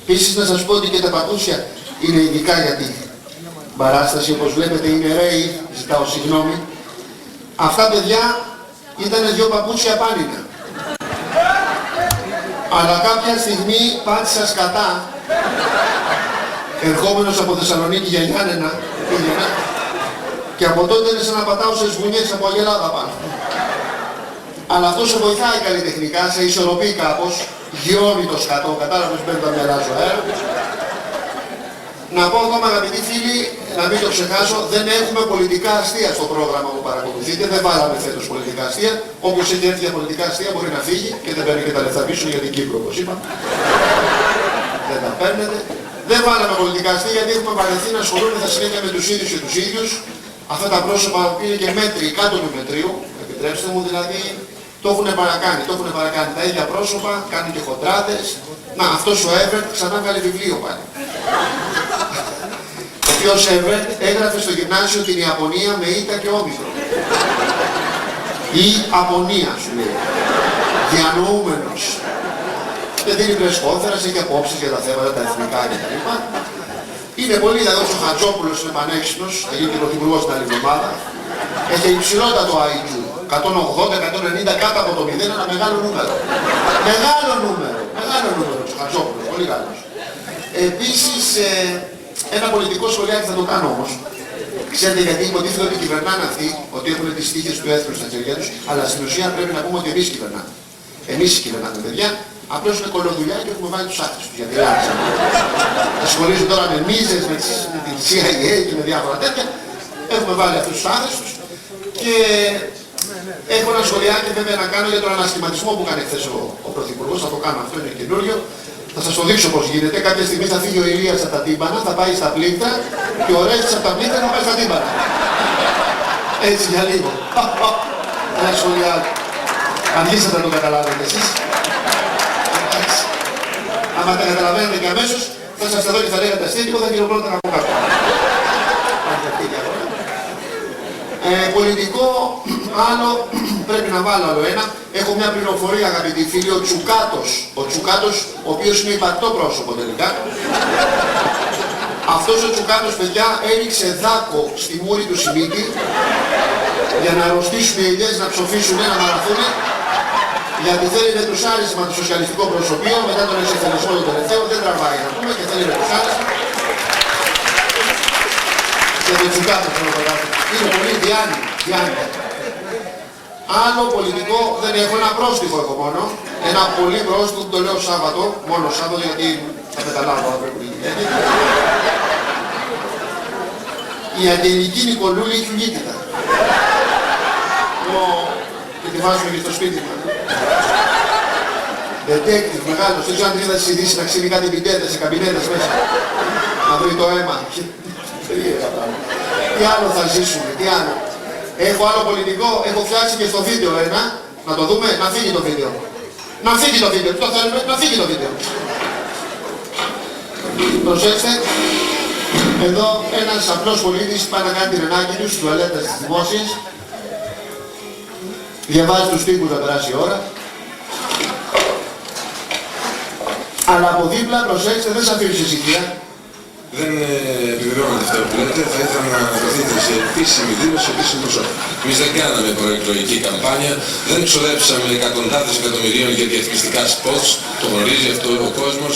Επίσης να σας πω ότι και τα παπούτσια είναι ειδικά για την παράσταση, όπως βλέπετε είναι ρέι, ζητάω συγγνώμη. Αυτά παιδιά ήταν δύο παπούτσια πάνινα. Αλλά κάποια στιγμή πάτησα σκατά, ερχόμενος από Θεσσαλονίκη για Γιάννενα, και από τότε είναι σαν να πατάω σε σβουνιές από αγελάδα πάνω. Αλλά αυτό σε βοηθάει καλλιτεχνικά, σε ισορροπεί κάπως, γιώνει το σκατό, κατάλαβες πέντε τα μοιράζω αέρα. Να πω ακόμα αγαπητοί φίλοι, να μην το ξεχάσω, δεν έχουμε πολιτικά αστεία στο πρόγραμμα που παρακολουθείτε, δεν βάλαμε φέτος πολιτικά αστεία. Όποιος έχει έρθει για πολιτικά αστεία μπορεί να φύγει και δεν παίρνει και τα λεφτά πίσω για την Κύπρο, όπως είπα. Δεν τα παίρνετε. Δεν βάλαμε πολιτικά αστεία γιατί έχουμε βαρεθεί να ασχολούμεθα συνέχεια με τους ίδιους και τους ίδιους. Αυτά τα πρόσωπα που είναι και μέτροι κάτω του μετρίου, επιτρέψτε μου δηλαδή, το έχουν παρακάνει τα ίδια πρόσωπα, κάνουν και χοντράδες. Να, αυτός ο Εύερτ ξανά βγάλει βιβλίο πάλι. Ο οποίος Εύερτ έγραφε στο γυμνάσιο την Ιαπωνία με ήττα και όμικρο. Ή Απονία σου λέει. Διανοούμενος. Δεν δίνει πρεσπόθερας, έχει απόψεις για τα θέματα τα εθνικά κτλ. Είναι πολύ, δηλαδή ο Χατζόπουλος είναι πανέξυπνος, θα γίνει και πρωθυπουργός την άλλη εβδομάδα. Έχει υψηλότατο IQ. 180-190 κάτω από το 0, ένα μεγάλο νούμερο. Μεγάλο νούμερο ο Χατζόπουλος, πολύ καλός. Επίσης, ένα πολιτικό σχολιάκι θα το κάνω όμως. Ξέρετε γιατί υποτίθεται ότι κυβερνάνε αυτοί, ότι έχουν τις τύχες του έθνους στα χέρια τους, αλλά στην ουσία πρέπει να πούμε ότι εμείς κυβερνάμε. Εμείς κυβερνάμε παιδιά, απλώς είναι κολοδουλειά και έχουμε βάλει τους άκρες τους για τη λάξη. Ασχολίζουν τώρα με μίζες, με την CIA και με διάφορα τέτοια. Έχουμε βάλει αυτούς τους άκρες τους και έχω ένα σχολιάκι βέβαια να κάνω για τον ανασχηματισμό που κάνει χθες ο Πρωθυπουργός, θα το κάνω αυτό, είναι καινούριο. Θα σας το δείξω πώς γίνεται. Κάποια στιγμή θα φύγει ο Ηλίας από τα τύμπανα, θα πάει στα πλήκτρα και ο Ρέστης από τα πλήκτρα θα πάει στα τύμπανα. Έτσι για λίγο. Ένα σχολιάκι. Αργήσατε να το καταλάβετε εσείς. Άμα τα καταλαβαίνετε και αμέσως, θα σας τα δω και θα λέγατε αστεία και εγώ θα χειροκρότηνα από κάτω. Πολιτικό, άλλο, πρέπει να βάλω άλλο ένα. Έχω μια πληροφορία αγαπητοί φίλοι, ο Τσουκάτος, ο οποίος είναι υπαρκτό πρόσωπο τελικά. Αυτός ο Τσουκάτος, παιδιά, έριξε δάκο στη μούρη του Σιμίτη για να αρρωστήσουν οι ελιές, να ψοφήσουν, να μαραθούν, γιατί θέλει ρετουσάρισμα το σοσιαλιστικό προσωπείο, μετά τον εξευθελισμό του τελευταίου, δεν τραβάει να πούμε και θέλει ρετουσάρισμα. Και το Τσουκάτο θέλω να το. Είναι πολύ διάνοια. Άλλο πολιτικό δεν έχω, ένα πρόστιχο έχω μόνο. Ένα πολύ πρόστιχο που το λέω Σάββατο, μόνο Σάββατο γιατί θα καταλάβω αν πρέπει να γίνει. Η Αγγελική Νικολούλη Χιουγίτικα. Και τη βάζουμε και στο σπίτι μας. Detective μεγάλος, δεν ξέρω αν είδα τις ειδήσεις να ξύνει κάτι πιτέτες σε καμπινέτες μέσα. Να βρει το αίμα. Τι άλλο θα ζήσουμε, τι άλλο. Έχω άλλο πολιτικό, έχω φτιάξει και στο βίντεο ένα. Να το δούμε, να φύγει το βίντεο. Να φύγει το βίντεο, το θέλουμε, να φύγει το βίντεο. Προσέξτε, εδώ ένας απλός πολίτης πάει να κάνει την ενάγκη του στις τουαλέτες της δημόσιας. Διαβάζει τους τύπους να περάσει η ώρα. Αλλά από δίπλα, προσέξτε, δεν σας αφήνει ησυχία. Δεν επιβεβαιώνεται αυτό που λέτε, θα ήθελα να αναφερθείτε σε επίσημη δήλωση, επίσημη προσώπη. Εμείς δεν κάναμε προεκλογική καμπάνια, δεν ξοδέψαμε εκατοντάδες εκατομμυρίων για διαφημιστικά σποτς, το γνωρίζει αυτό ο κόσμος.